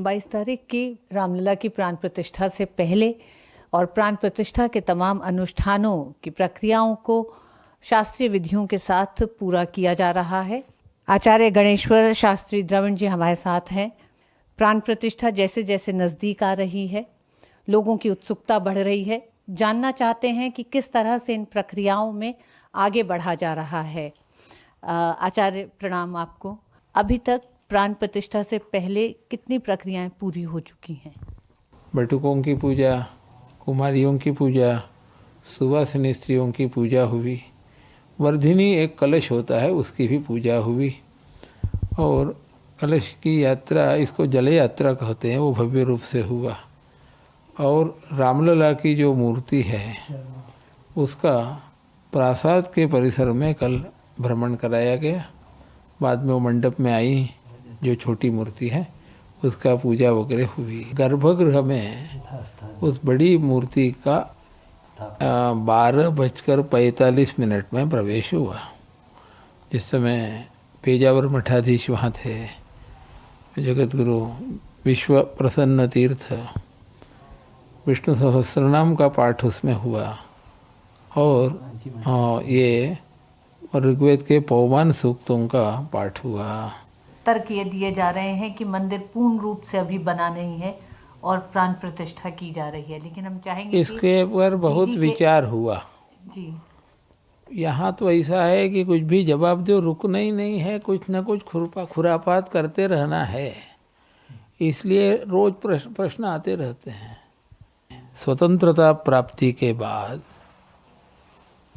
22 तारीख की रामलला की प्राण प्रतिष्ठा से पहले और प्राण प्रतिष्ठा के तमाम अनुष्ठानों की प्रक्रियाओं को शास्त्रीय विधियों के साथ पूरा किया जा रहा है। आचार्य गणेश्वर शास्त्री द्रविड़ जी हमारे साथ हैं। प्राण प्रतिष्ठा जैसे जैसे नज़दीक आ रही है, लोगों की उत्सुकता बढ़ रही है, जानना चाहते हैं कि किस तरह से इन प्रक्रियाओं में आगे बढ़ा जा रहा है। आचार्य प्रणाम आपको। अभी तक प्राण प्रतिष्ठा से पहले कितनी प्रक्रियाएं पूरी हो चुकी हैं? बटुकों की पूजा, कुमारियों की पूजा, सुवासिनी स्त्रियों की पूजा हुई, वर्धिनी एक कलश होता है उसकी भी पूजा हुई, और कलश की यात्रा, इसको जल यात्रा कहते हैं, वो भव्य रूप से हुआ। और रामलला की जो मूर्ति है उसका प्रासाद के परिसर में कल भ्रमण कराया गया। बाद में वो मंडप में आई, जो छोटी मूर्ति है उसका पूजा वगैरह हुई। गर्भगृह में उस बड़ी मूर्ति का 12:45 में प्रवेश हुआ। जिस समय पेजावर मठाधीश वहाँ थे, जगत गुरु विश्व प्रसन्न तीर्थ, विष्णु सहस्रनाम का पाठ उसमें हुआ, और ये ऋग्वेद के पौवान सूक्तों का पाठ हुआ। तर्क ये दिए जा रहे हैं कि मंदिर पूर्ण रूप से अभी बना नहीं है और प्राण प्रतिष्ठा की जा रही है, लेकिन हम चाहेंगे इसके पर बहुत विचार हुआ जी। यहाँ तो ऐसा है कि कुछ भी जवाब दो, रुकना ही नहीं है, कुछ न कुछ खुरापात करते रहना है, इसलिए रोज प्रश्न आते रहते हैं। स्वतंत्रता प्राप्ति के बाद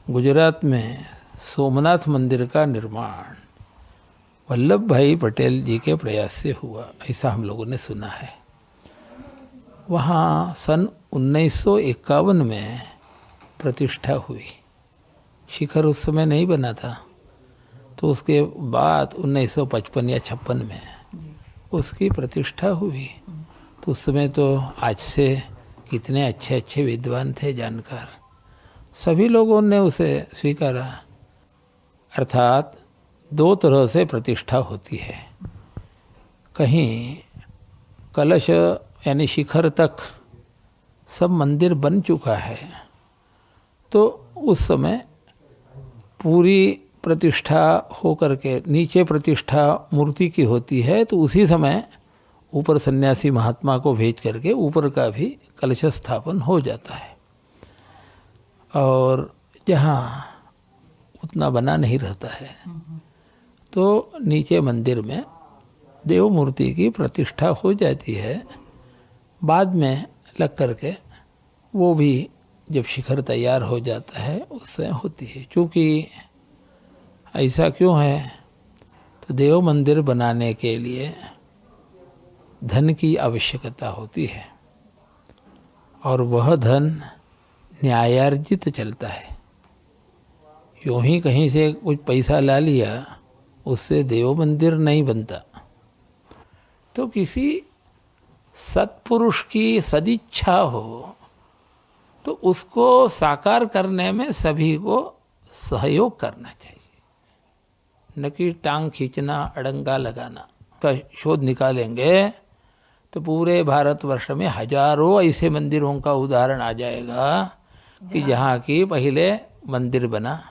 गुजरात में सोमनाथ मंदिर का निर्माण वल्लभ भाई पटेल जी के प्रयास से हुआ, ऐसा हम लोगों ने सुना है। वहाँ सन 1951 में प्रतिष्ठा हुई। शिखर उस समय नहीं बना था, तो उसके बाद 1955 या 56 में उसकी प्रतिष्ठा हुई। तो उस समय तो आज से कितने अच्छे अच्छे विद्वान थे, जानकार, सभी लोगों ने उसे स्वीकारा। अर्थात 2 तरह से प्रतिष्ठा होती है। कहीं कलश यानी शिखर तक सब मंदिर बन चुका है, तो उस समय पूरी प्रतिष्ठा होकर के नीचे प्रतिष्ठा मूर्ति की होती है, तो उसी समय ऊपर सन्यासी महात्मा को भेज करके ऊपर का भी कलश स्थापन हो जाता है। और जहाँ उतना बना नहीं रहता है, तो नीचे मंदिर में देव मूर्ति की प्रतिष्ठा हो जाती है। बाद में लग करके वो भी जब शिखर तैयार हो जाता है उससे होती है। क्योंकि ऐसा क्यों है, तो देव मंदिर बनाने के लिए धन की आवश्यकता होती है, और वह धन न्यायार्जित चलता है। यूँ ही कहीं से कुछ पैसा ला लिया, उससे देव मंदिर नहीं बनता। तो किसी सत्पुरुष की सदिच्छा हो तो उसको साकार करने में सभी को सहयोग करना चाहिए, न कि टांग खींचना, अड़ंगा लगाना। का शोध निकालेंगे तो पूरे भारतवर्ष में हजारों ऐसे मंदिरों का उदाहरण आ जाएगा कि जहाँ की पहले मंदिर बना,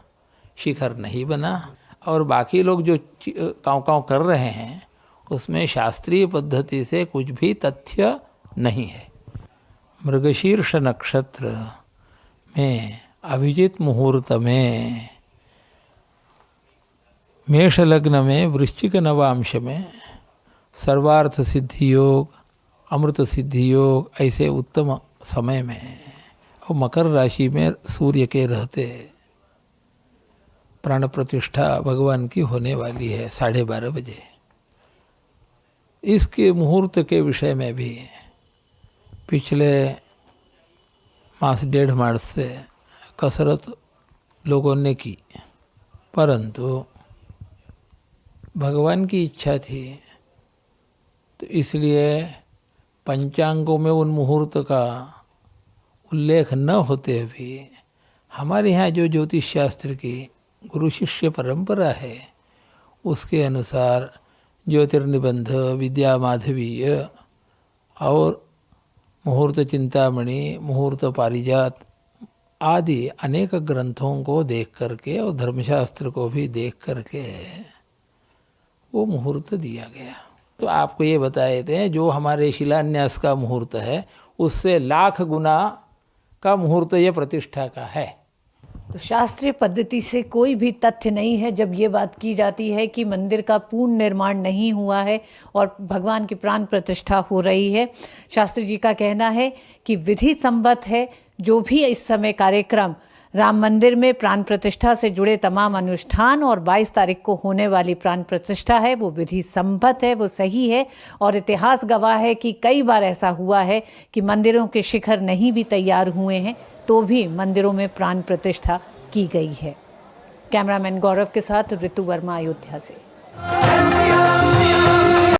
शिखर नहीं बना, और बाकी लोग जो काँव कर रहे हैं उसमें शास्त्रीय पद्धति से कुछ भी तथ्य नहीं है। मृगशीर्ष नक्षत्र में अभिजित मुहूर्त में मेष लग्न में वृश्चिक नवांश में सर्वार्थ सिद्धि योग, अमृत सिद्धि योग, ऐसे उत्तम समय में, और मकर राशि में सूर्य के रहते प्राण प्रतिष्ठा भगवान की होने वाली है 12:30 बजे। इसके मुहूर्त के विषय में भी पिछले मास 1.5 मास से कसरत लोगों ने की, परंतु भगवान की इच्छा थी, तो इसलिए पंचांगों में उन मुहूर्त का उल्लेख न होते भी हमारे यहाँ जो ज्योतिष शास्त्र की गुरु शिष्य परंपरा है उसके अनुसार ज्योतिर्निबंध, विद्या माधवीय और मुहूर्त चिंतामणि, मुहूर्त पारिजात आदि अनेक ग्रंथों को देख करके और धर्मशास्त्र को भी देख करके वो मुहूर्त दिया गया। तो आपको ये बताए थे जो हमारे शिलान्यास का मुहूर्त है उससे लाख गुना का मुहूर्त ये प्रतिष्ठा का है। तो शास्त्रीय पद्धति से कोई भी तथ्य नहीं है जब ये बात की जाती है कि मंदिर का पूर्ण निर्माण नहीं हुआ है और भगवान की प्राण प्रतिष्ठा हो रही है। शास्त्री जी का कहना है कि विधि सम्मत है। जो भी इस समय कार्यक्रम राम मंदिर में प्राण प्रतिष्ठा से जुड़े तमाम अनुष्ठान और 22 तारीख को होने वाली प्राण प्रतिष्ठा है वो विधि सम्मत है, वो सही है। और इतिहास गवाह है कि कई बार ऐसा हुआ है कि मंदिरों के शिखर नहीं भी तैयार हुए हैं तो भी मंदिरों में प्राण प्रतिष्ठा की गई है। कैमरामैन गौरव के साथ ऋतु वर्मा, अयोध्या से।